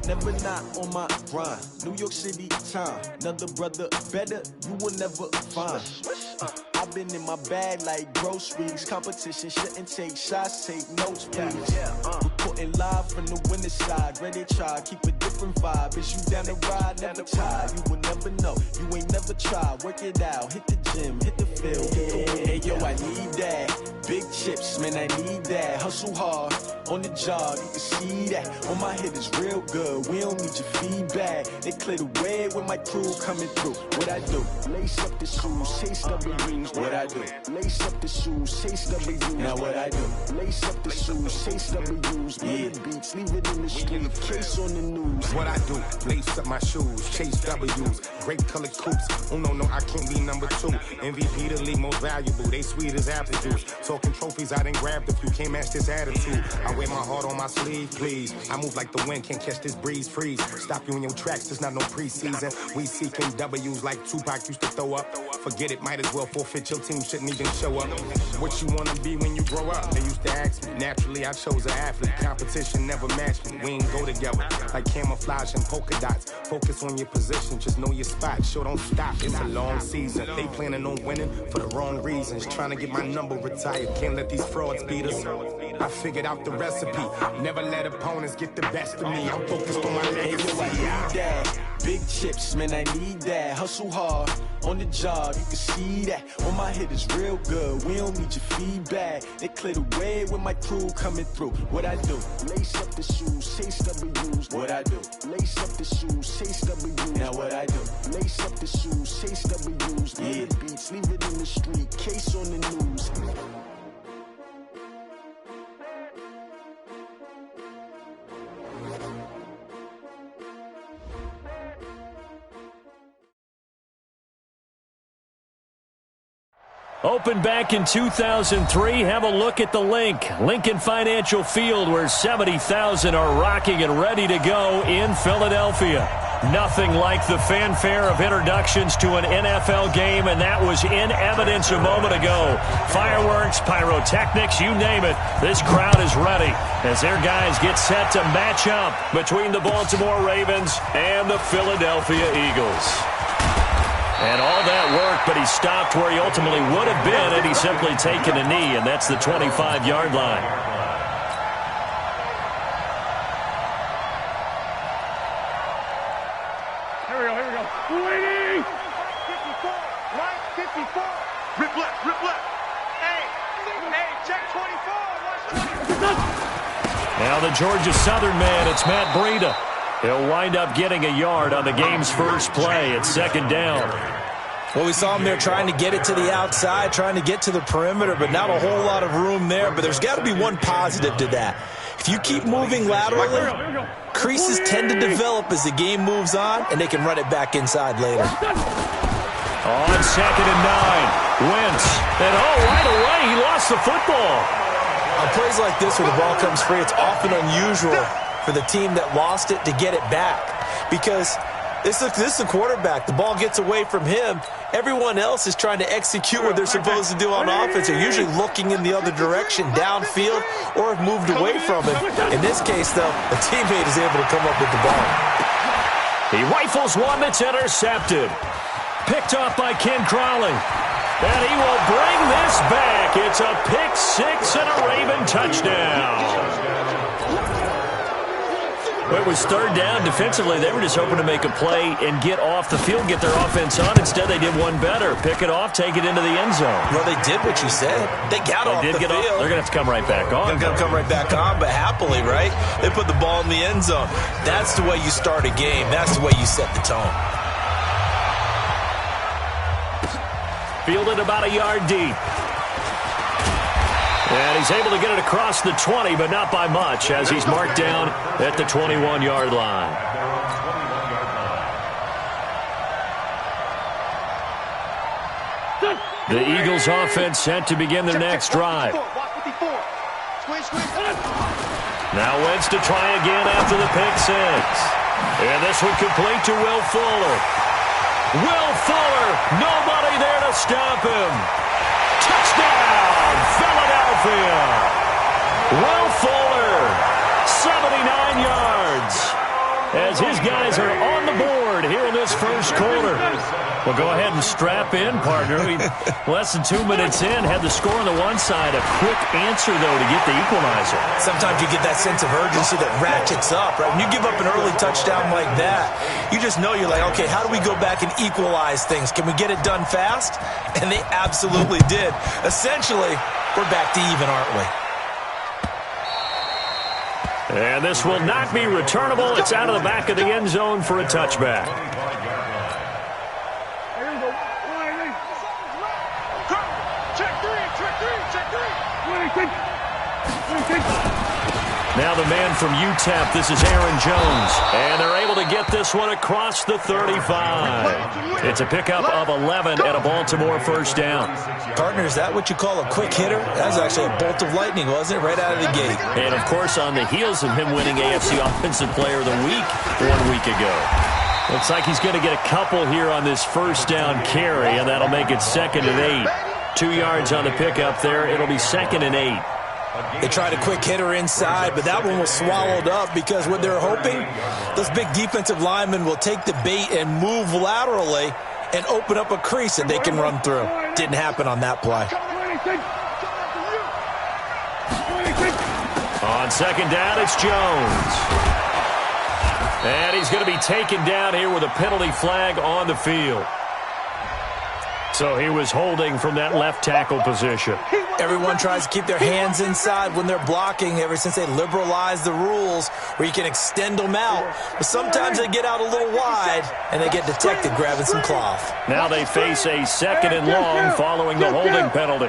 never not on my grind. New York City time, another brother better, you will never find. I've been in my bag like groceries. Competition shouldn't take shots, take notes, please. Reporting live from the winter side. Ready to try, keep a different vibe. Is you down the ride, never tired. You will never know, you ain't never tried. Work it out, hit the gym, hit the field, hit the win. Hey yo, I need that. Big chips, man, I need that. Hustle hard, on the job, you can see that. On my head is real good, we don't need your feedback. They clear the way with my crew coming through. What I do? Lace up the shoes, chase W's. What I do? Lace up the shoes, chase W's. Now what I do? Lace up the shoes, chase W's. Yeah. Beats, leave it in the street, case on the news. What I do? Lace up my shoes, chase W's. Great colored coops. Oh no, I can't be number 2. MVP the league most valuable. They sweet as apple juice. Talking trophies, I didn't grab the few. Can't match this attitude. I wear my heart on my sleeve, please. I move like the wind, can't catch this breeze, freeze. Stop you in your tracks, there's not no preseason. We seeking W's like Tupac used to throw up. Forget it, might as well forfeit. Your team shouldn't even show up. What you wanna be when you grow up? They used to ask me. Naturally, I chose an athlete. Competition never matched me. We ain't go together like camouflage and polka dots. Focus on your position, just know your spot. Sure, don't stop. It's a long season. They planning on winning for the wrong reasons. Trying to get my number retired. Can't let these frauds beat us. I figured out the recipe. Never let opponents get the best of me. I'm focused on my legacy. I need that. Big chips, man, I need that. Hustle hard, on the job, you can see that. On my head is real good, we don't need your feedback. They clear the way with my crew coming through. What I do? Lace up the shoes, chase W's. What I do? Lace up the shoes, chase W's. Now what I do? Lace up the shoes, chase W's. Yeah. Beats, leave it in the street, case on the news. Opened back in 2003. Have a look at the link. Lincoln Financial Field, where 70,000 are rocking and ready to go in Philadelphia. Nothing like the fanfare of introductions to an NFL game, and that was in evidence a moment ago. Fireworks, pyrotechnics, you name it. This crowd is ready as their guys get set to match up between the Baltimore Ravens and the Philadelphia Eagles. And all that work, but he stopped where he ultimately would have been had he simply taken a knee, and that's the 25-yard line. Here we go. Waiting! 54, right 54. Rip left. Hey, check 24. Now the Georgia Southern man, it's Matt Breida. He'll wind up getting a yard on the game's first play. It's second down. Well, we saw him there trying to get it to the outside, trying to get to the perimeter, but not a whole lot of room there. But there's got to be one positive to that. If you keep moving laterally, creases tend to develop as the game moves on, and they can run it back inside later. On second and 9, Wentz. And right away, he lost the football. On plays like this where the ball comes free, it's often unusual for the team that lost it to get it back, because this is the quarterback. The ball gets away from him. Everyone else is trying to execute what they're supposed to do on offense. They're usually looking in the other direction, downfield, or have moved away from him. In this case, though, a teammate is able to come up with the ball. He rifles one that's intercepted. Picked off by Ken Crowley. And he will bring this back. It's a pick six and a Raven touchdown. It was third down. Defensively, they were just hoping to make a play and get off the field, get their offense on. Instead, they did one better. Pick it off, take it into the end zone. Well, they did what you said. They got off the field. They're going to have to come right back on. They're going to come right back on, but happily, right? They put the ball in the end zone. That's the way you start a game. That's the way you set the tone. Fielded about a yard deep. And he's able to get it across the 20, but not by much, as he's marked down at the 21-yard line. The Eagles offense set to begin their next drive. Now Wentz to try again after the pick six. And this one complete to Will Fuller. Will Fuller, nobody there to stop him. Touchdown, Philadelphia. Will Fuller, 79 yards. as his guys are on the board here in this first quarter. Well, go ahead and strap in, partner. Less than 2 minutes in, had the score on the one side. A quick answer, though, to get the equalizer. Sometimes you get that sense of urgency that ratchets up, right? When you give up an early touchdown like that, you just know you're like, okay, how do we go back and equalize things? Can we get it done fast? And they absolutely did. Essentially, we're back to even, aren't we? And this will not be returnable. It's out of the back of the end zone for a touchback. Now the man from UTEP, this is Aaron Jones. And they're able to get this one across the 35. It's a pickup of 11 and a Baltimore first down. Partner, is that what you call a quick hitter? That was actually a bolt of lightning, wasn't it? Right out of the gate. And, of course, on the heels of him winning AFC Offensive Player of the Week 1 week ago. Looks like he's going to get a couple here on this first down carry, and that'll make it 2nd and 8. 2 yards on the pickup there. It'll be 2nd and 8. They tried a quick hitter inside, but that one was swallowed up because what they're hoping, those big defensive linemen will take the bait and move laterally and open up a crease that they can run through. Didn't happen on that play. On 2nd down, it's Jones. And he's going to be taken down here with a penalty flag on the field. So he was holding from that left tackle position. Everyone tries to keep their hands inside when they're blocking ever since they liberalized the rules where you can extend them out. But sometimes they get out a little wide and they get detected grabbing some cloth. Now they face a 2nd and long following the holding penalty.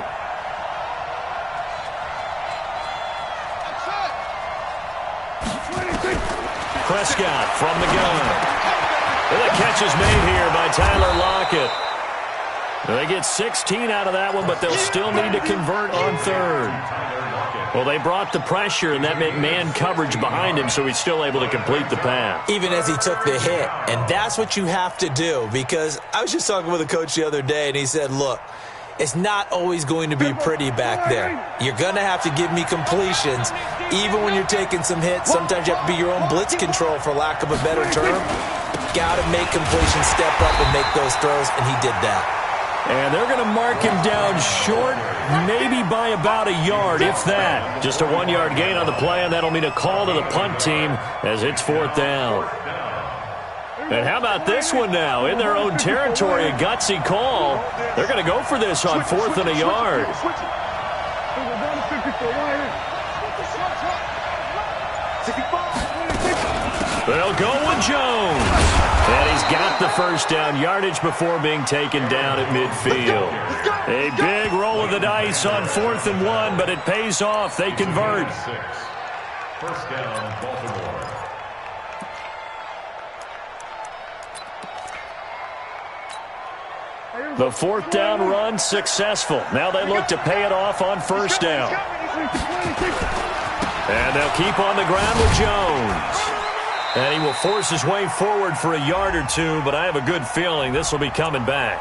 Prescott from the gun. And the catch is made here by Tyler Lockett. They get 16 out of that one, but they'll still need to convert on 3rd. Well, they brought the pressure, and that meant man coverage behind him, so he's still able to complete the pass. Even as he took the hit. And that's what you have to do, because I was just talking with a coach the other day, and he said, look, it's not always going to be pretty back there. You're going to have to give me completions. Even when you're taking some hits, sometimes you have to be your own blitz control, for lack of a better term. Got to make completions, step up, and make those throws, and he did that. And they're going to mark him down short, maybe by about a yard, if that. Just a 1-yard gain on the play, and that'll mean a call to the punt team as it's 4th down. And how about this one now? In their own territory, a gutsy call. They're going to go for this on 4th and a yard. They'll go with Jones. And he's got the first down yardage before being taken down at midfield. A big roll of the dice on 4th and 1, but it pays off. They convert. First down, Baltimore. The 4th down run successful. Now they look to pay it off on 1st down. And they'll keep on the ground with Jones. And he will force his way forward for a yard or two, but I have a good feeling this will be coming back.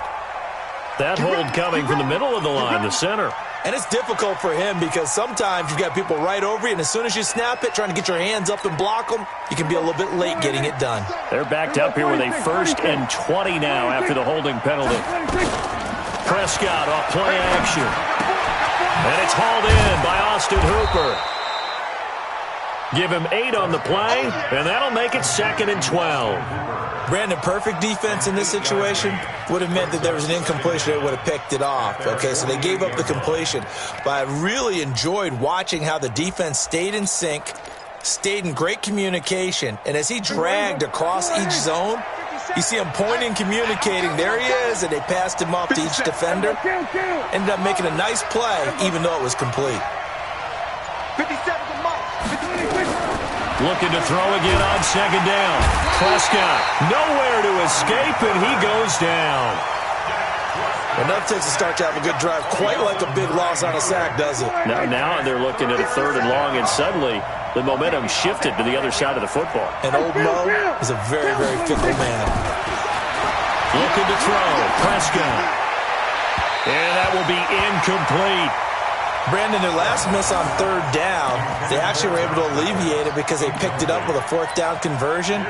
That hold coming from the middle of the line, the center. And it's difficult for him because sometimes you've got people right over you, and as soon as you snap it, trying to get your hands up and block them, you can be a little bit late getting it done. They're backed up here with a 1st and 20 now after the holding penalty. Prescott off play action. And it's hauled in by Austin Hooper. Give him 8 on the play, and that'll make it 2nd and 12. Brandon, perfect defense in this situation would have meant that there was an incompletion. They would have picked it off. Okay, so they gave up the completion. But I really enjoyed watching how the defense stayed in sync, stayed in great communication, and as he dragged across each zone, you see him pointing, communicating. There he is, and they passed him off to each defender. Ended up making a nice play, even though it was complete. 57 to Mike. Looking to throw again on 2nd down. Prescott nowhere to escape, and he goes down. Enough takes to start to have a good drive, quite like a big loss on a sack, does it? Now they're looking at a 3rd and long, and suddenly the momentum shifted to the other side of the football. And old Mo is a very, very fickle man. Looking to throw. Prescott. And that will be incomplete. Brandon, their last miss on 3rd down, they actually were able to alleviate it because they picked it up with a 4th down conversion.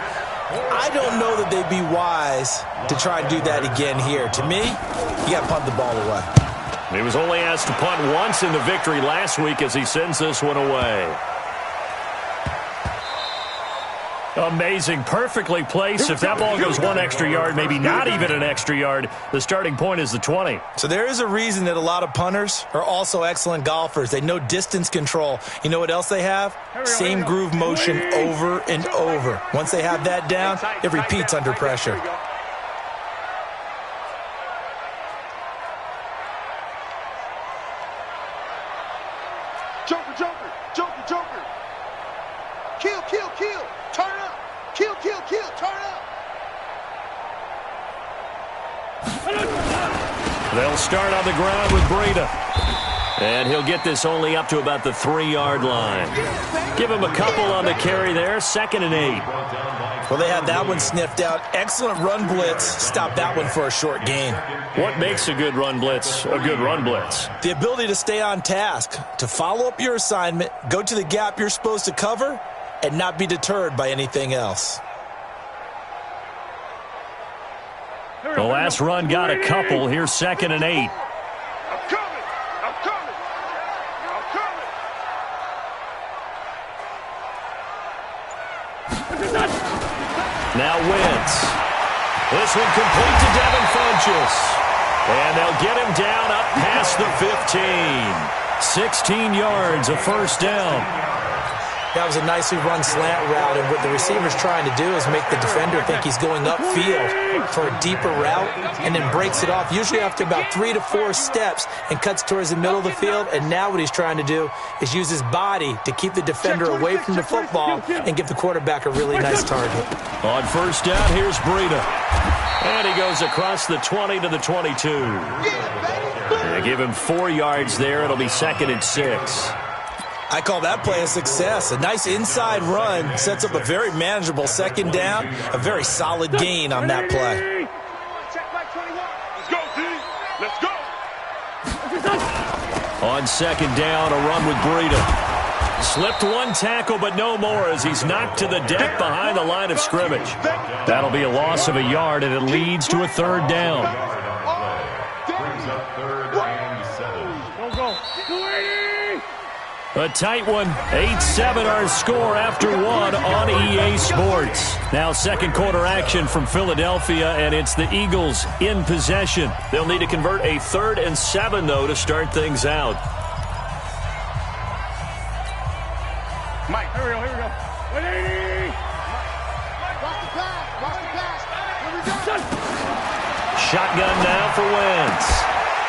I don't know that they'd be wise to try and do that again here. To me, you got to punt the ball away. He was only asked to punt once in the victory last week as he sends this one away. Amazing. Perfectly placed. If that ball goes 1 extra yard, maybe not even an extra yard, the starting point is the 20. So there is a reason that a lot of punters are also excellent golfers. They know distance control. You know what else they have? Same groove motion over and over. Once they have that down, it repeats under pressure. Joker, Joker, Joker, Joker. Kill, kill, kill. Turn up. Kill, kill, kill. Turn up. They'll start on the ground with Breida. And he'll get this only up to about the 3-yard line. Give him a couple on the carry there. 2nd and 8. Well, they had that one sniffed out. Excellent run blitz. Stop that one for a short gain. What makes a good run blitz a good run blitz? The ability to stay on task, to follow up your assignment, go to the gap you're supposed to cover, and not be deterred by anything else. The last run got a couple. Here's 2nd and 8. I'm coming. I'm coming. I'm coming. Now Wentz. This one complete to Devin Funchess. And they'll get him down up past the 15. 16 yards, a first down. That was a nicely run slant route, and what the receiver's trying to do is make the defender think he's going upfield for a deeper route and then breaks it off, usually after about 3 to 4 steps, and cuts towards the middle of the field. And now what he's trying to do is use his body to keep the defender away from the football and give the quarterback a really nice target. On first down, here's Breida. And he goes across the 20 to the 22. They give him 4 yards there. It'll be 2nd and 6. I call that play a success. A nice inside run sets up a very manageable 2nd down, a very solid gain on that play. Check by 21. Let's go, D. Let's go. On 2nd down, a run with Breida. Slipped one tackle, but no more as he's knocked to the deck behind the line of scrimmage. That'll be a loss of a yard, and it leads to a 3rd down. Brings up 3rd and 7. Go. A tight one. 8-7 our score after 1 on EA Sports. Now 2nd quarter action from Philadelphia, and it's the Eagles in possession. They'll need to convert a 3rd and 7, though, to start things out. Mike, here we go. 180. Shotgun now for Wentz.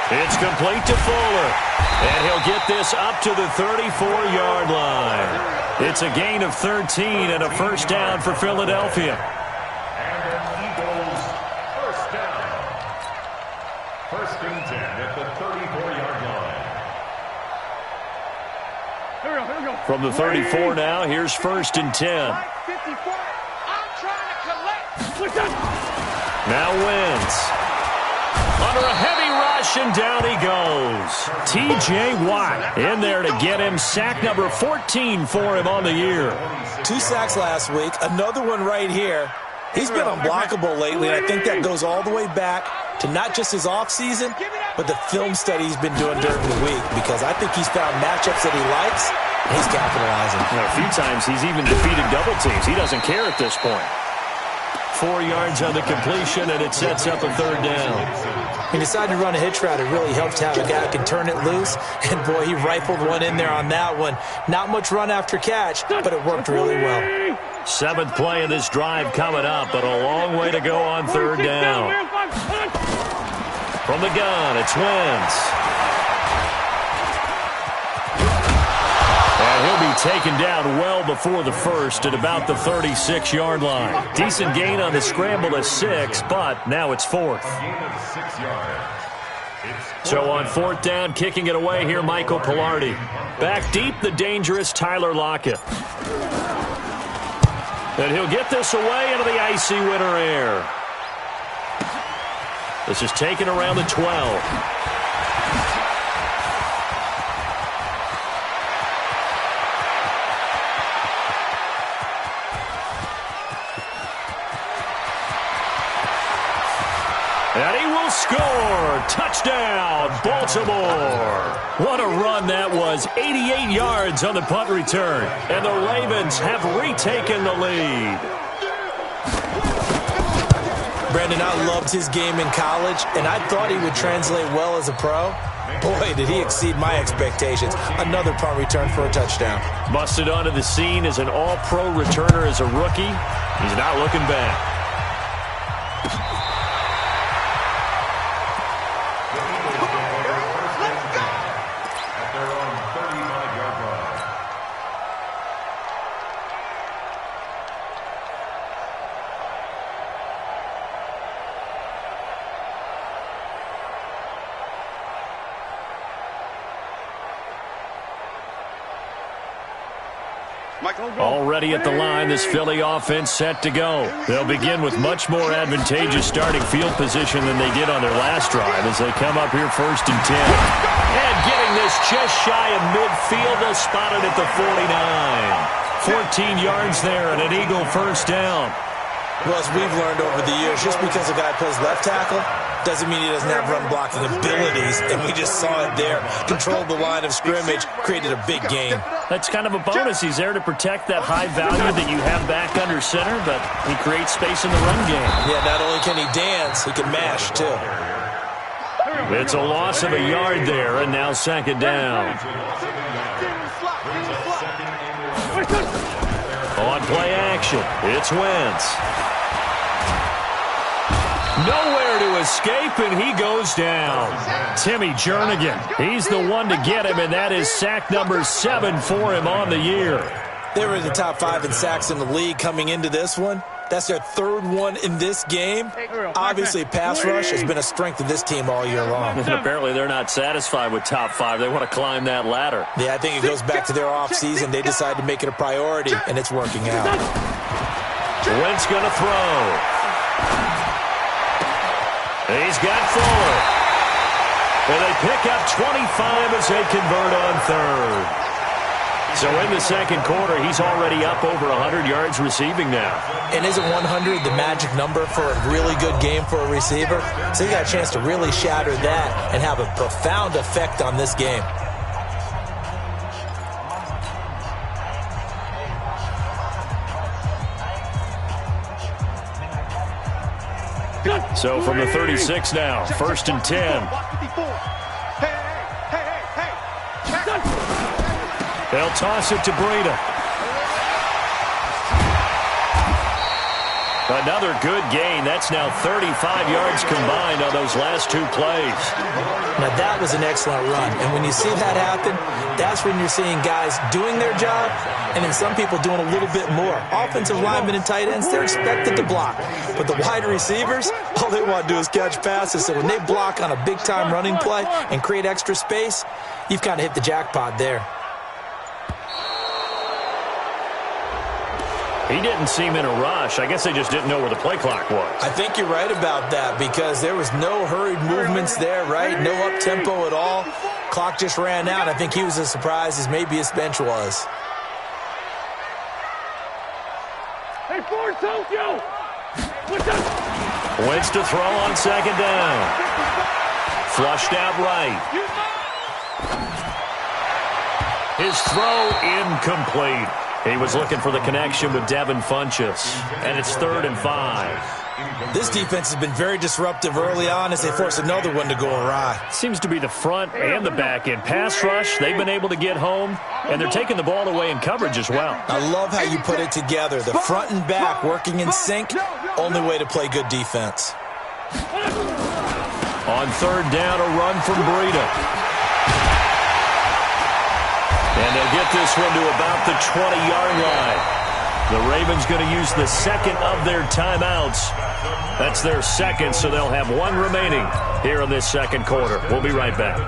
It's complete to Fuller. And he'll get this up to the 34-yard line. It's a gain of 13 and a first down for Philadelphia. And Eagles first down. 1st and 10 at the 34-yard line. Here we go. From the 34 now, here's 1st and 10. 54. I'm trying to collect. Now Wentz. Under a heavy rush, and down he goes. T.J. Watt in there to get him sack number 14 for him on the year. 2 sacks last week, another one right here. He's been unblockable lately, and I think that goes all the way back to not just his offseason, but the film study he's been doing during the week, because I think he's found matchups that he likes, and he's capitalizing. A few times he's even defeated double teams. He doesn't care at this point. 4 yards on the completion, and it sets up a 3rd down. He decided to run a hitch route. It really helped to have a guy who can turn it loose. And, boy, he rifled one in there on that one. Not much run after catch, but it worked really well. 7th play of this drive coming up, but a long way to go on 3rd down. From the gun, it's Wentz. And he'll be taken down well before the first at about the 36-yard line. Decent gain on the scramble to 6, but now it's 4th. So on 4th down, kicking it away here, Michael Pilardi. Back deep, the dangerous Tyler Lockett. And he'll get this away into the icy winter air. This is taken around the 12. And he will score. Touchdown, Baltimore. What a run that was. 88 yards on the punt return. And the Ravens have retaken the lead. Brandon, I loved his game in college, and I thought he would translate well as a pro. Boy, did he exceed my expectations. Another punt return for a touchdown. Busted onto the scene as an all-pro returner as a rookie. He's not looking back. Already at the line, this Philly offense set to go. They'll begin with much more advantageous starting field position than they did on their last drive as they come up here 1st and 10. And getting this just shy of midfield, they'll spot it at the 49. 14 yards there and an Eagle first down. Well, as we've learned over the years, just because a guy plays left tackle doesn't mean he doesn't have run-blocking abilities, and we just saw it there. Controlled the line of scrimmage, created a big gain. That's kind of a bonus. He's there to protect that high value that you have back under center, but he creates space in the run game. Yeah, not only can he dance, he can mash, too. It's a loss of a yard there, and now 2nd down. On play action, it's Wentz. Nowhere to escape, and he goes down. Timmy Jernigan, he's the one to get him, and that is sack number 7 for him on the year. They were in the top 5 in sacks in the league coming into this one. That's their 3rd one in this game. Obviously, pass rush has been a strength of this team all year long. And apparently, they're not satisfied with top 5. They want to climb that ladder. Yeah, I think it goes back to their offseason. They decided to make it a priority, and it's working out. Wentz going to throw. He's got Fuller. And they pick up 25 as they convert on 3rd. So in the 2nd quarter, he's already up over 100 yards receiving now. And isn't 100 the magic number for a really good game for a receiver? So he got a chance to really shatter that and have a profound effect on this game. So from the 36 now, 1st and 10. They'll toss it to Breida. Another good gain. That's now 35 yards combined on those last 2 plays. Now, that was an excellent run. And when you see that happen, that's when you're seeing guys doing their job and then some people doing a little bit more. Offensive linemen and tight ends, they're expected to block. But the wide receivers, all they want to do is catch passes. So when they block on a big-time running play and create extra space, you've kind of hit the jackpot there. He didn't seem in a rush. I guess they just didn't know where the play clock was. I think you're right about that because there was no hurried movements there, right? No up-tempo at all. Clock just ran out. I think he was as surprised as maybe his bench was. Hey, Ford, Tokyo! Wentz to throw on 2nd down. Flushed out right. His throw incomplete. He was looking for the connection with Devin Funchess. And it's 3rd and 5. This defense has been very disruptive early on as they force another one to go awry. Seems to be the front and the back end. Pass rush, they've been able to get home, and they're taking the ball away in coverage as well. I love how you put it together. The front and back working in sync, only way to play good defense. On 3rd down, a run from Breida. And they'll get this one to about the 20-yard line. The Ravens going to use the 2nd of their timeouts. That's their 2nd, so they'll have 1 remaining here in this 2nd quarter. We'll be right back.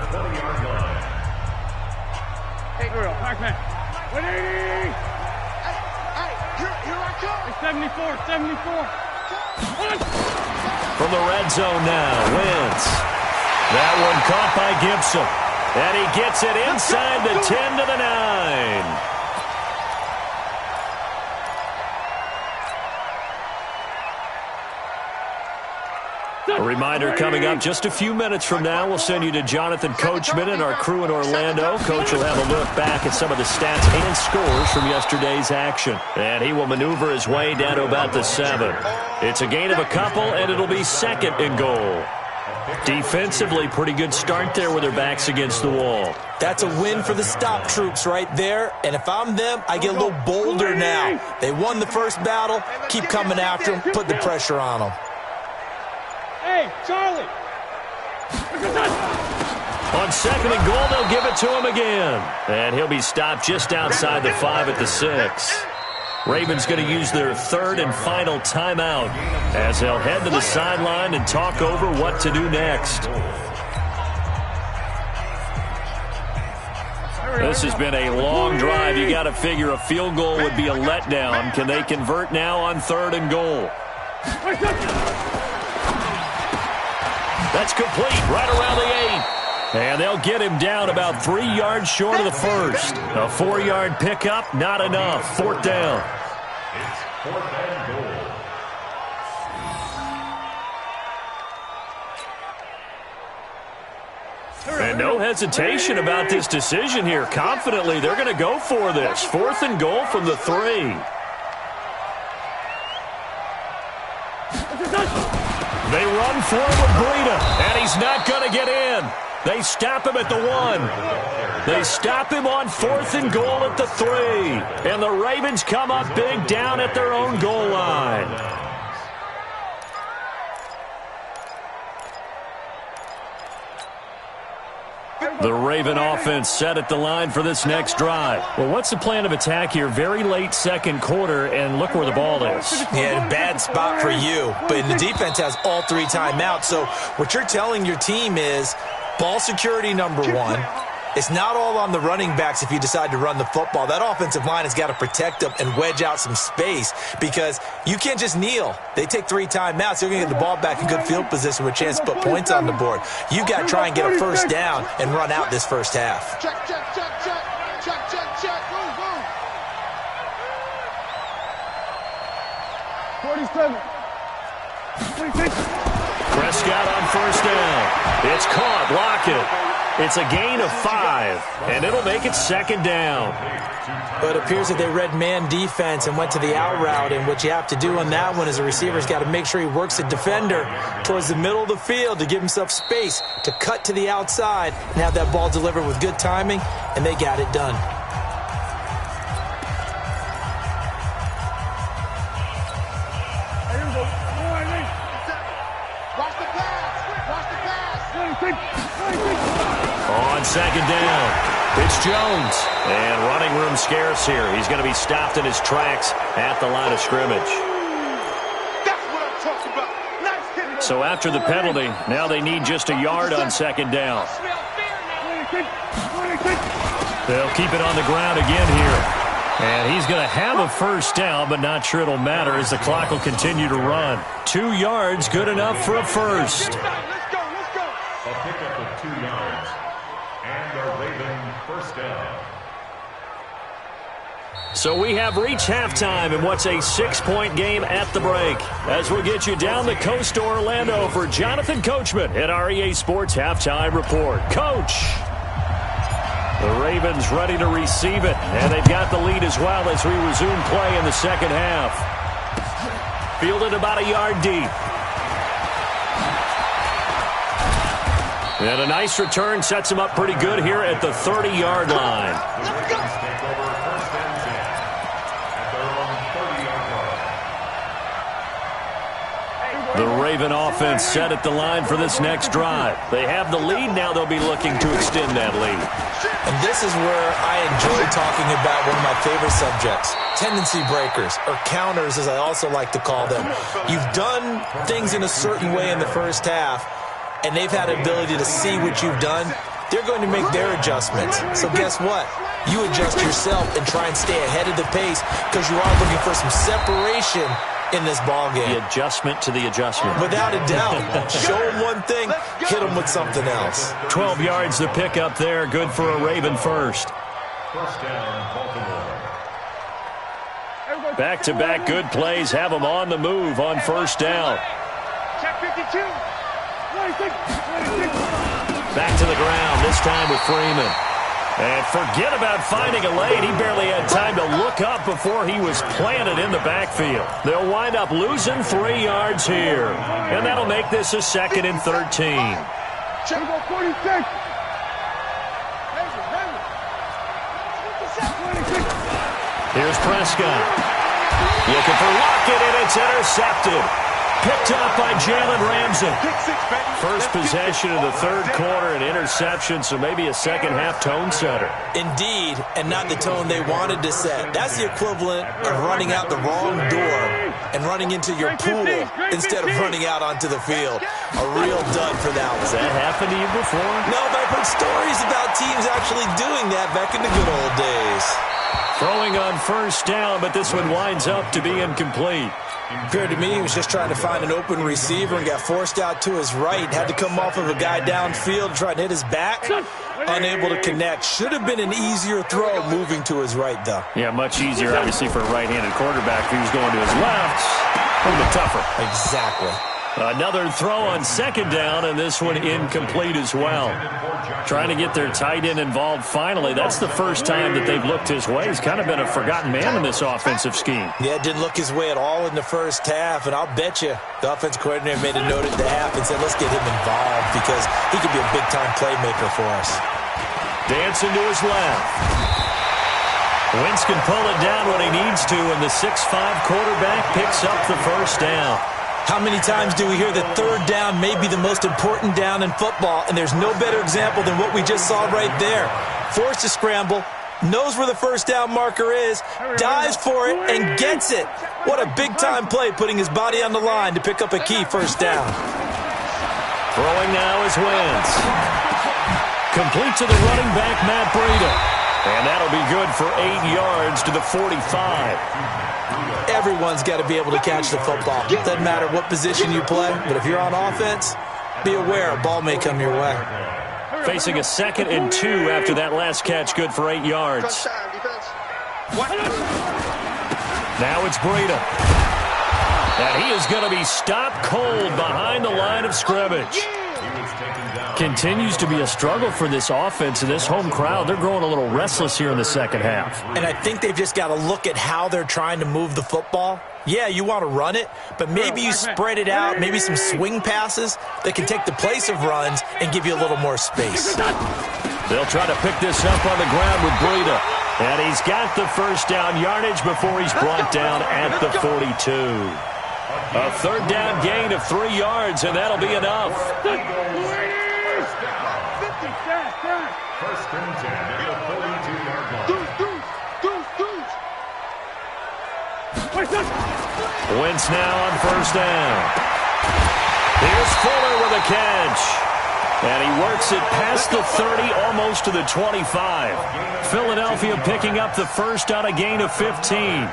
Hey, girl, Markman. 180! Hey, here I come! 74, 74. From the red zone now, Wentz. That one caught by Gibson. And he gets it inside the 10 to the 9. A reminder coming up just a few minutes from now, we'll send you to Jonathan Coachman and our crew in Orlando. Coach will have a look back at some of the stats and scores from yesterday's action. And he will maneuver his way down to about the 7. It's a gain of a couple, and it'll be second and goal. Defensively, pretty good start there with their backs against the wall. That's a win for the stop troops right there. And if I'm them, I get a little bolder now. They won the first battle. Keep coming after them. Put the pressure on them. Hey, Charlie. On second and goal, they'll give it to him again. And he'll be stopped just outside the 5 at the 6. Ravens going to use their third and final timeout as they'll head to the sideline and talk over what to do next. This has been a long drive. You got to figure a field goal would be a letdown. Can they convert now on third and goal? That's complete right around the 8. And they'll get him down about 3 yards short of the first. A 4-yard pickup, not enough. Fourth down. It's fourth and goal. And no hesitation about this decision here. Confidently, they're going to go for this. Fourth and goal from the 3. They run forward with Breida, and he's not going to get in. They stop him at the 1. They stop him on fourth and goal at the 3. And the Ravens come up big down at their own goal line. The Raven offense set at the line for this next drive. Well, what's the plan of attack here? Very late second quarter, and look where the ball is. Yeah, bad spot for you. But the defense has all 3 timeouts. So what you're telling your team is ball security number 1. It's not all on the running backs if you decide to run the football. That offensive line has got to protect them and wedge out some space because you can't just kneel. They take 3 timeouts. They're going to get the ball back in good field position with a chance to put points on the board. You got to try and get a first down and run out this first half. Check, check, check, check. Check, check, check. Move, move. 47. 26. Prescott on first down. It's caught. Block it. It's a gain of 5, and it'll make it second down. But it appears that they read man defense and went to the out route, and what you have to do on that one is the receiver's got to make sure he works the defender towards the middle of the field to give himself space to cut to the outside and have that ball delivered with good timing, and they got it done. On second down, it's Jones. And running room scarce here. He's going to be stopped in his tracks at the line of scrimmage. That's what I'm talking about. Nice hit. So after the penalty, now they need just a yard on second down. They'll keep it on the ground again here. And he's going to have a first down, but not sure it'll matter as the clock will continue to run. 2 yards, good enough for a first. Let's go, let's go. A pickup of 2 yards. And a Raven first down. So we have reached halftime in what's a 6-point game at the break. As we'll get you down the coast to Orlando for Jonathan Coachman at our EA Sports Halftime Report. Coach! The Ravens ready to receive it, and they've got the lead as well as we resume play in the second half. Fielded about a yard deep. And a nice return sets him up pretty good here at the 30-yard line. The Ravens take over first and 10 at their own 30-yard line. The Raven offense set at the line for this next drive. They have the lead. Now they'll be looking to extend that lead. And this is where I enjoy talking about one of my favorite subjects, tendency breakers, or counters as I also like to call them. You've done things in a certain way in the first half, and they've had the ability to see what you've done. They're going to make their adjustments. So guess what? You adjust yourself and try and stay ahead of the pace because you are looking for some separation in this ball game. The adjustment to the adjustment. Without a doubt. Show them one thing, hit them with something else. 12 yards to pick up there. Good for a Raven first. First down, Baltimore. Back-to-back good plays have them on the move on first down. Check 52. Back to the ground, this time with Freeman. And forget about finding a lane. He barely had time to look up before he was planted in the backfield. They'll wind up losing 3 yards here. And that'll make this a 2nd and 13. Here's Prescott. Looking for Lockett, and it's intercepted. Picked up by Jalen Ramsey. First possession of the 3rd quarter, an interception, so maybe a second-half tone setter. Indeed, and not the tone they wanted to set. That's the equivalent of running out the wrong door and running into your pool instead of running out onto the field. A real dud for that one. Has that happened to you before? No, but I've heard stories about teams actually doing that back in the good old days. Throwing on 1st down, but this one winds up to be incomplete. Appeared to me he was just trying to find an open receiver and got forced out to his right. Had to come off of a guy downfield, trying to hit his back. Unable to connect. Should have been an easier throw moving to his right, though. Yeah, much easier, obviously, for a right-handed quarterback. If he was going to his left, a little bit tougher. Exactly. Another throw on 2nd down, and this one incomplete as well. Trying to get their tight end involved finally. That's the first time that they've looked his way. He's kind of been a forgotten man in this offensive scheme. Yeah, didn't look his way at all in the first half, and I'll bet you the offense coordinator made a note at the half and said, let's get him involved because he could be a big-time playmaker for us. Dancing to his left. Wentz can pull it down when he needs to, and the 6'5" quarterback picks up the 1st down. How many times do we hear that 3rd down may be the most important down in football, and there's no better example than what we just saw right there. Forced to scramble, knows where the 1st down marker is, dives for it, and gets it. What a big-time play, putting his body on the line to pick up a key 1st down. Throwing now is Wentz. Complete to the running back, Matt Breida. And that'll be good for 8 yards to the 45. Everyone's got to be able to catch the football. It doesn't matter what position you play, but if you're on offense, be aware a ball may come your way. Facing a 2nd and 2 after that last catch, good for 8 yards. Now it's Breida. And he is going to be stopped cold behind the line of scrimmage. Continues to be a struggle for this offense and this home crowd. They're growing a little restless here in the 2nd half. And I think they've just got to look at how they're trying to move the football. Yeah, you want to run it, but maybe you spread it out, maybe some swing passes that can take the place of runs and give you a little more space. They'll try to pick this up on the ground with Breida. And he's got the 1st down yardage before he's brought down at the 42. A 3rd down gain of 3 yards, and that'll be enough. 1st and 10 at the 42-yard line. Wentz now on 1st down. Here's Fuller with a catch. And he works it past the 30, almost to the 25. Philadelphia picking up the 1st on a gain of 15. Eagles,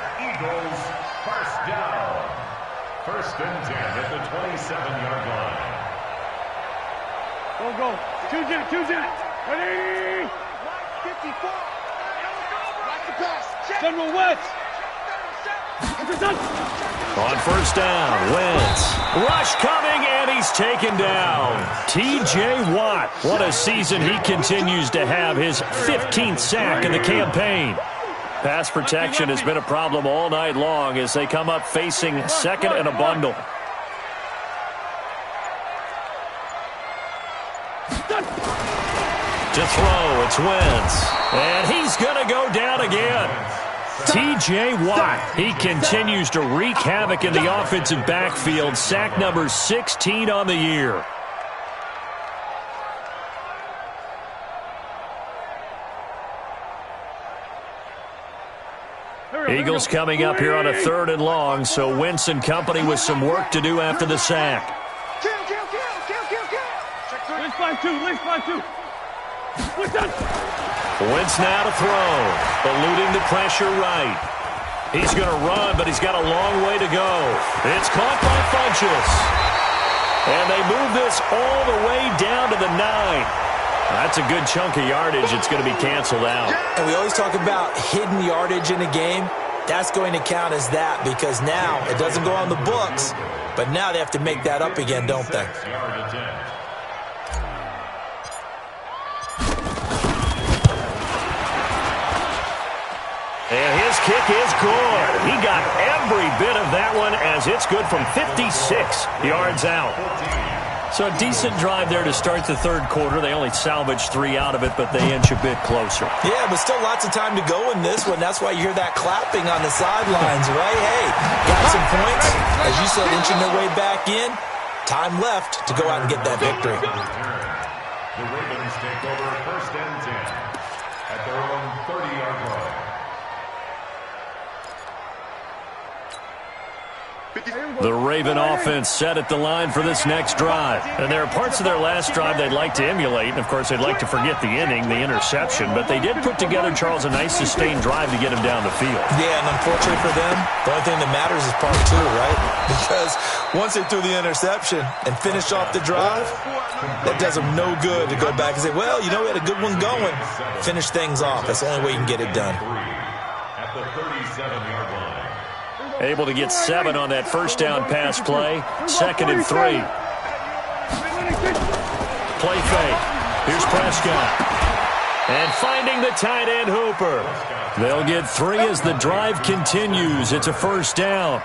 1st down. 1st and 10 at the 27-yard line. Go. Choose it. Ready? 54. Like the pass. General Wentz. On 1st down, Wentz. Rush coming, and he's taken down. T.J. Watt. What a season he continues to have. His 15th sack in the campaign. Pass protection has been a problem all night long as they come up facing 2nd and a bundle. To throw, it's Wentz. And he's going to go down again. T.J. Watt, he continues to wreak havoc in the offensive backfield. Sack number 16 on the year. Eagles coming up here on a 3rd and long, so Wentz and company with some work to do after the sack. Kill. Least by two. Wentz now to throw, eluding the pressure right. He's going to run, but he's got a long way to go. It's caught by Funchess. And they move this all the way down to the 9. That's a good chunk of yardage. It's going to be canceled out. And we always talk about hidden yardage in a game. that's going to count as that because now it doesn't go on the books, but now they have to make that up again, don't they? And his kick is good. He got every bit of that one as it's good from 56 yards out. So a decent drive there to start the third quarter. They only salvaged 3 out of it, but they inch a bit closer. Yeah, but still lots of time to go in this one. That's why you hear that clapping on the sidelines, right? Hey, got some points. As you said, inching their way back in. Time left to go out and get that victory. The Ravens take over 1st and 10 at their own 30-yard line. The Raven offense set at the line for this next drive. And there are parts of their last drive they'd like to emulate. And, of course, they'd like to forget the inning, the interception. But they did put together, Charles, a nice sustained drive to get him down the field. Yeah, and unfortunately for them, the only thing that matters is part 2, right? Because once they threw the interception and finished off the drive, that does them no good to go back and say, well, you know, we had a good one going. Finish things off. That's the only way you can get it done. At the 37-yard line. Able to get 7 on that first down pass play. 2nd and 3. Play fake. Here's Prescott. And finding the tight end Hooper. They'll get 3 as the drive continues. It's a first down.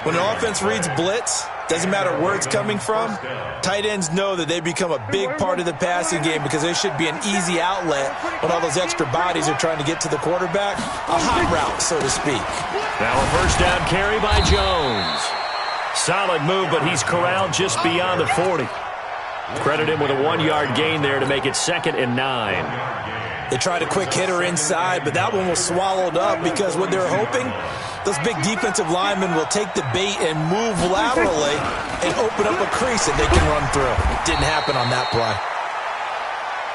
When an offense reads blitz, doesn't matter where it's coming from, tight ends know that they become a big part of the passing game because they should be an easy outlet when all those extra bodies are trying to get to the quarterback. A hot route, so to speak. Now a first down carry by Jones. Solid move, but he's corralled just beyond the 40. Credit him with a 1-yard gain there to make it 2nd and 9. They tried a quick hitter inside, but that one was swallowed up because what they're hoping, those big defensive linemen will take the bait and move laterally and open up a crease that they can run through. Didn't happen on that play.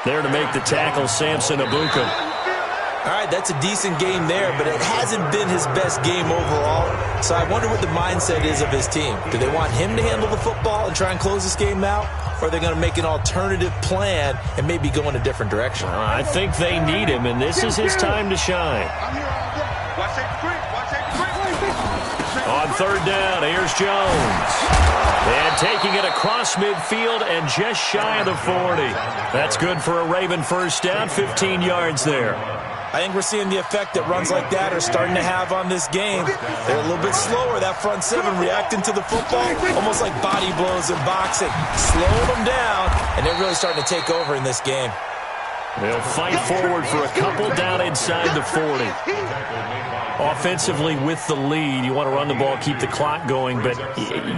There to make the tackle, Samson Abuka. All right, that's a decent game there, but it hasn't been his best game overall. So I wonder what the mindset is of his team. Do they want him to handle the football and try and close this game out? Or are they going to make an alternative plan and maybe go in a different direction? I think they need him, and this is his time to shine. On 3rd down, here's Jones. And taking it across midfield and just shy of the 40. That's good for a Raven first down, 15 yards there. I think we're seeing the effect that runs like that are starting to have on this game. They're a little bit slower, that front 7 reacting to the football, almost like body blows in boxing. Slow them down, and they're really starting to take over in this game. They'll fight forward for a couple down inside the 40. Offensively with the lead, you want to run the ball, keep the clock going, but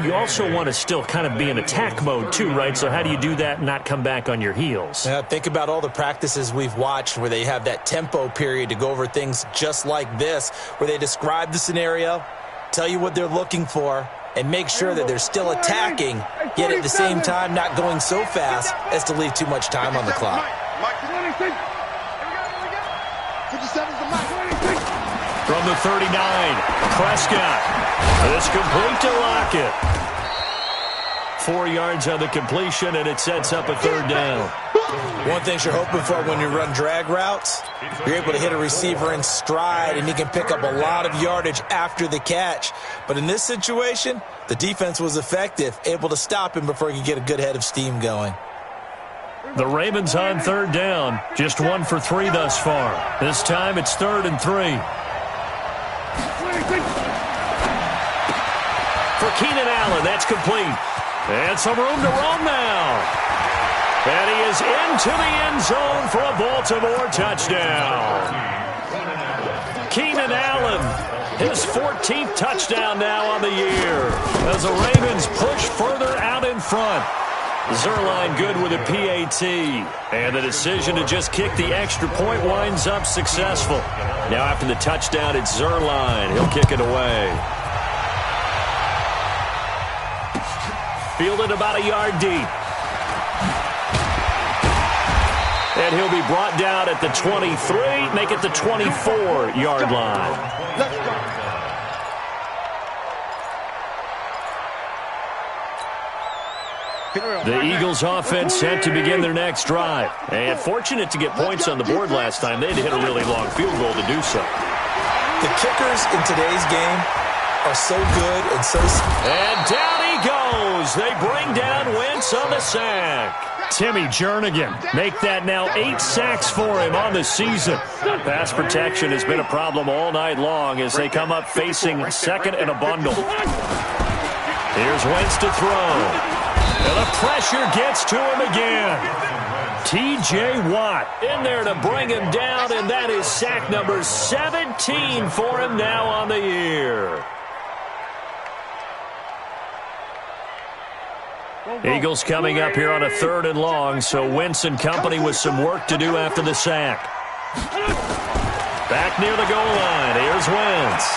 you also want to still kind of be in attack mode too, right? So how do you do that and not come back on your heels? Think about all the practices we've watched where they have that tempo period to go over things just like this, where they describe the scenario, tell you what they're looking for, and make sure that they're still attacking, yet at the same time not going so fast as to leave too much time on the clock. From the 39, Prescott. It's complete to Lockett. 4 yards on the completion, and it sets up a 3rd down. One thing you're hoping for when you run drag routes, you're able to hit a receiver in stride, and he can pick up a lot of yardage after the catch. But in this situation, the defense was effective, able to stop him before he could get a good head of steam going. The Ravens on 3rd down, just 1 for 3 thus far. This time it's 3rd and 3. For Keenan Allen, that's complete. And some room to roam now. And he is into the end zone for a Baltimore touchdown. Keenan Allen, his 14th touchdown now on the year, as the Ravens push further out in front. Zerline good with a PAT. And the decision to just kick the extra point winds up successful. Now after the touchdown, it's Zerline. He'll kick it away. Fielded about a yard deep. And he'll be brought down at the 23, make it the 24-yard line. Let's go. The Eagles offense set to begin their next drive. And fortunate to get points on the board last time. They had to hit a really long field goal to do so. The kickers in today's game are so good and so... And down he goes. They bring down Wentz on the sack. Timmy Jernigan make that now 8 sacks for him on the season. Pass protection has been a problem all night long as they come up facing second and a bundle. Here's Wentz to throw. And the pressure gets to him again. T.J. Watt in there to bring him down, and that is sack number 17 for him now on the year. Eagles coming up here on a 3rd and long, so Wentz and company with some work to do after the sack. Back near the goal line. Here's Wentz.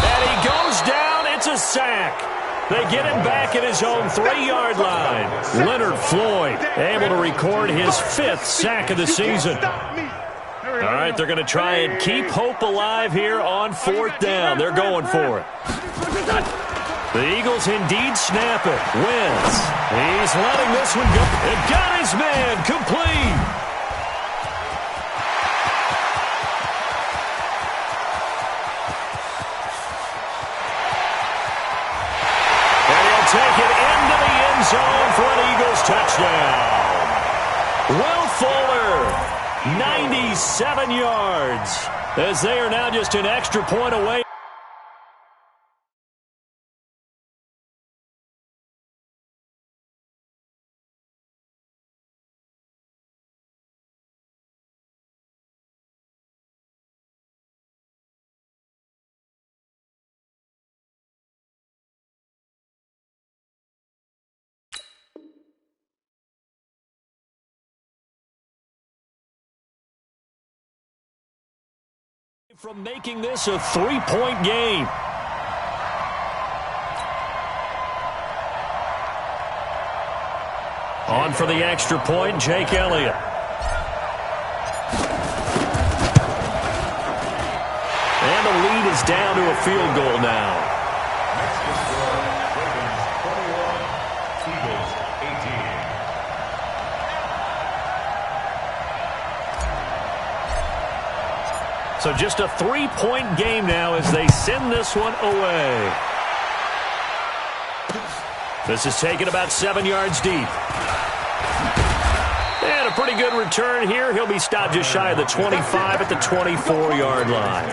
And he goes down. It's a sack. They get him back at his own 3-yard line. Leonard Floyd able to record his 5th sack of the season. All right, they're going to try and keep hope alive here on 4th down. They're going for it. The Eagles indeed snap it. Wentz. He's letting this one go. And got his man complete. And he'll take it into the end zone for an Eagles touchdown. Will Fuller, 97 yards, as they are now just an extra point away. From making this a 3-point game. On for the extra point, Jake Elliott. And the lead is down to a field goal now. So just a 3-point game now as they send this one away. This is taken about 7 yards deep. And a pretty good return here. He'll be stopped just shy of the 25 at the 24-yard line.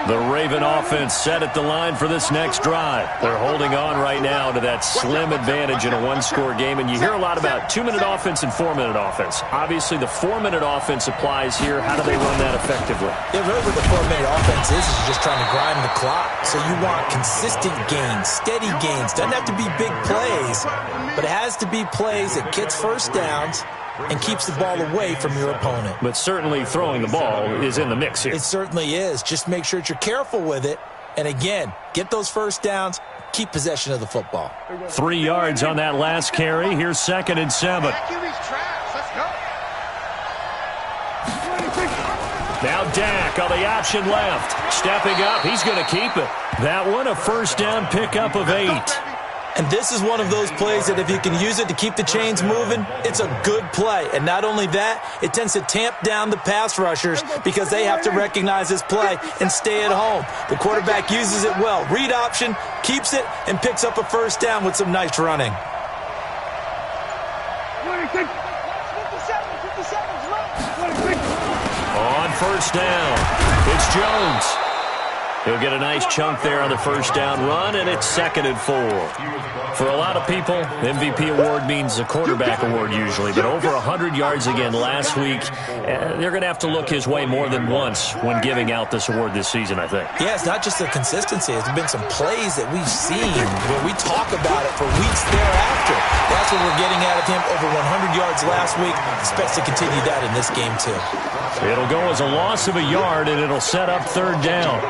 The Raven offense set at the line for this next drive. They're holding on right now to that slim advantage in a 1-score game. And you hear a lot about 2-minute offense and 4-minute offense. Obviously, the 4-minute offense applies here. How do they run that effectively? Yeah, really what the 4-minute offense is just trying to grind the clock. So you want consistent gains, steady gains. Doesn't have to be big plays, but it has to be plays that gets first downs and keeps the ball away from your opponent. But certainly throwing the ball is in the mix here. It certainly is. Just make sure that you're careful with it. And again, get those first downs, keep possession of the football. 3 yards on that last carry. Here's 2nd and 7. Now Dak on the option left. Stepping up, he's going to keep it. That one a first down pickup of 8. And this is one of those plays that if you can use it to keep the chains moving, it's a good play. And not only that, it tends to tamp down the pass rushers because they have to recognize this play and stay at home. The quarterback uses it well. Read option, keeps it, and picks up a first down with some nice running. On first down, it's Jones. He'll get a nice chunk there on the first down run, and it's 2nd and 4. For a lot of people, MVP award means a quarterback award usually, but over 100 yards again last week, they're going to have to look his way more than once when giving out this award this season, I think. Yeah, it's not just the consistency. There's been some plays that we've seen where we talk about it for weeks thereafter. That's what we're getting out of him. Over 100 yards last week. Expects to continue that in this game, too. It'll go as a loss of a yard, and it'll set up 3rd down.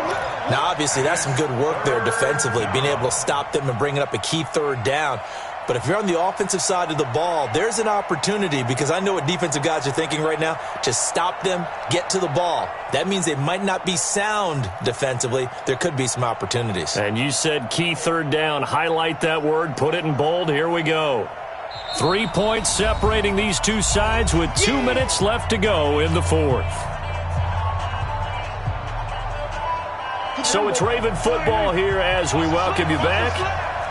Now, obviously, that's some good work there defensively, being able to stop them and bringing up a key 3rd down. But if you're on the offensive side of the ball, there's an opportunity because I know what defensive guys are thinking right now. Just stop them, get to the ball. That means they might not be sound defensively. There could be some opportunities. And you said key 3rd down. Highlight that word, put it in bold. Here we go. 3 points separating these two sides with 2 minutes left to go in the fourth. So it's Raven football here as we welcome you back.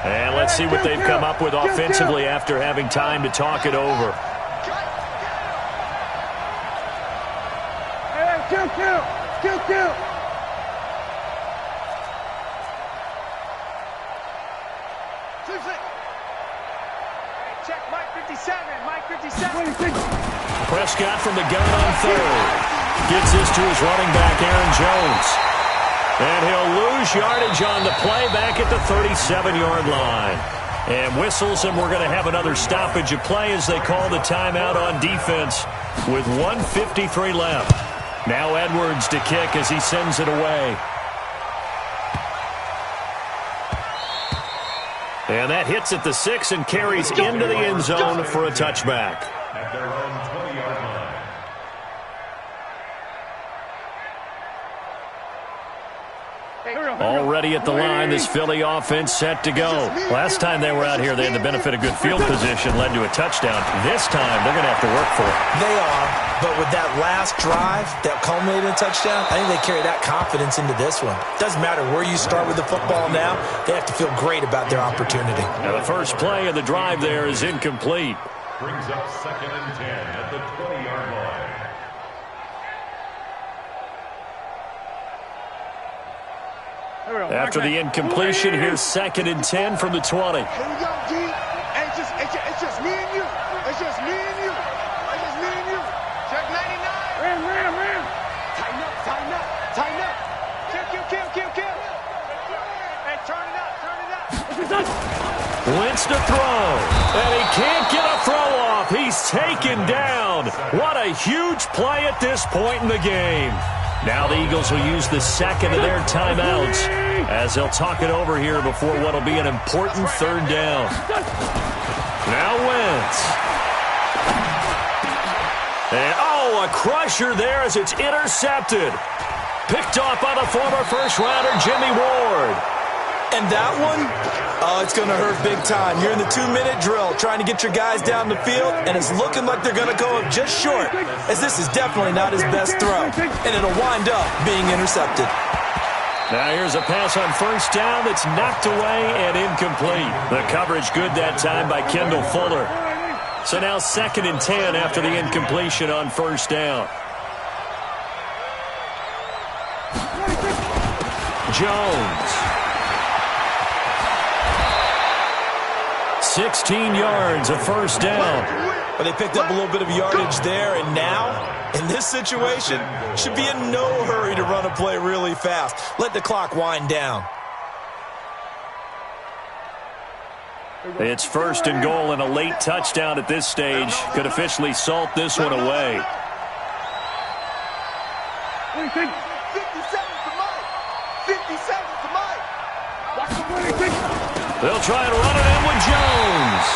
And let's see what they've come up with offensively after having time to talk it over. Kill. Check Mike 57. Mike 57. Prescott from the gun on third. Gets this to his running back, Aaron Jones. And he'll lose yardage on the play back at the 37-yard line. And whistles, and we're going to have another stoppage of play as they call the timeout on defense with 1:53 left. Now Edwards to kick as he sends it away. And that hits at the 6 and carries into the end zone for a touchback. At their own 20-yard line. Already at the line, this Philly offense set to go. Last time they were out here, they had the benefit of good field position, led to a touchdown. This time, they're going to have to work for it. They are, but with that last drive that culminated in a touchdown, I think they carry that confidence into this one. Doesn't matter where you start with the football now, they have to feel great about their opportunity. Now the first play of the drive there is incomplete. Brings up 2nd and 10 at the 20-yard line. After the incompletion, here's 2nd and 10 from the 20. Here we go, G. And it's just me and you. It's just me and you. It's just me and you. Check 99. Man. Tighten up. Kill. Hey, turn it up. Wentz to throw. And he can't get a throw off. He's taken down. What a huge play at this point in the game. Now the Eagles will use the second of their timeouts as they'll talk it over here before what will be an important third down. Now Wentz. And, a crusher there as it's intercepted. Picked off by the former first-rounder Jimmy Ward. And that one, it's going to hurt big time. You're in the 2-minute drill trying to get your guys down the field, and it's looking like they're going to go up just short, as this is definitely not his best throw, and it'll wind up being intercepted. Now here's a pass on first down that's knocked away and incomplete. The coverage good that time by Kendall Fuller. So now 2nd and 10 after the incompletion on first down. Jones. 16 yards, a first down. But they picked up a little bit of yardage there, and now, in this situation, should be in no hurry to run a play really fast. Let the clock wind down. It's 1st and goal, and a late touchdown at this stage could officially salt this one away. 57 to Mike. 57 to Mike. They'll try and run it in with Jones.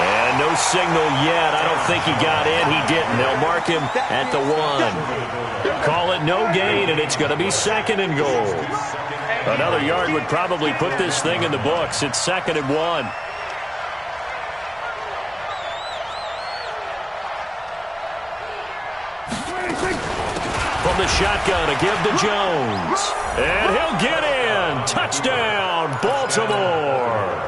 And no signal yet. I don't think he got in. He didn't. They'll mark him at the 1. Call it no gain, and it's going to be 2nd and goal. Another yard would probably put this thing in the books. It's 2nd and 1. From the shotgun, a give to Jones. And he'll get in. Touchdown, Baltimore.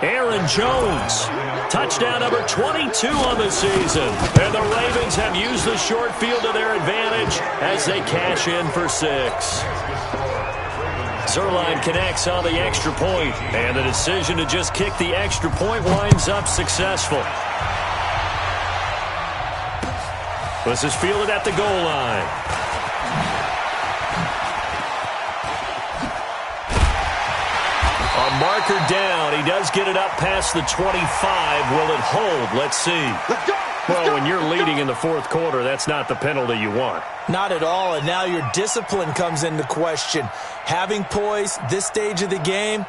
Aaron Jones. Touchdown number 22 on the season. And the Ravens have used the short field to their advantage as they cash in for 6. Zerline connects on the extra point, and the decision to just kick the extra point winds up successful. This is fielded at the goal line. A marker down. He does get it up past the 25. Will it hold? Let's see. Well, when you're leading in the fourth quarter, that's not the penalty you want. Not at all, and now your discipline comes into question. Having poise this stage of the game,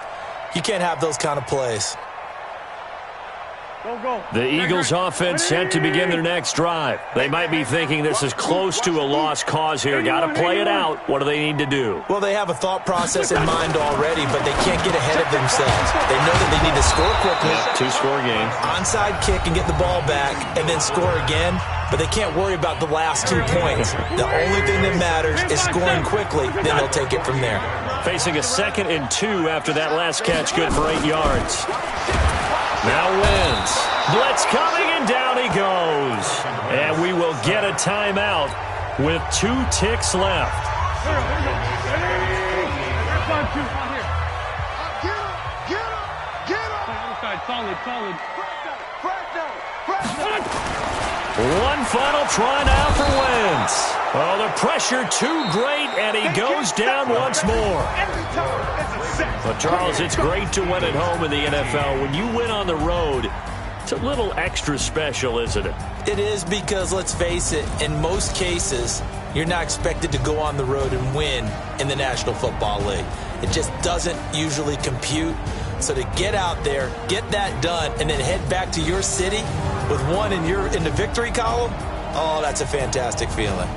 you can't have those kind of plays. The Eagles offense set to begin their next drive. They might be thinking this is close to a lost cause here. Got to play it out. What do they need to do? Well, they have a thought process in mind already, but they can't get ahead of themselves. They know that they need to score quickly. Two-score game. Onside kick and get the ball back and then score again, but they can't worry about the last 2 points. The only thing that matters is scoring quickly, then they'll take it from there. Facing a 2nd and 2 after that last catch, good for 8 yards. Now wins. Blitz coming, and down he goes. And we will get a timeout with 2 ticks left. Solid. One final try now for Wentz. Oh, the pressure too great, and he goes down once more. Well, Charles, it's great to win at home in the NFL. When you win on the road, it's a little extra special, isn't it? It is because, let's face it, in most cases, you're not expected to go on the road and win in the National Football League. It just doesn't usually compute. So to get out there, get that done, and then head back to your city with one in the victory column, oh, that's a fantastic feeling.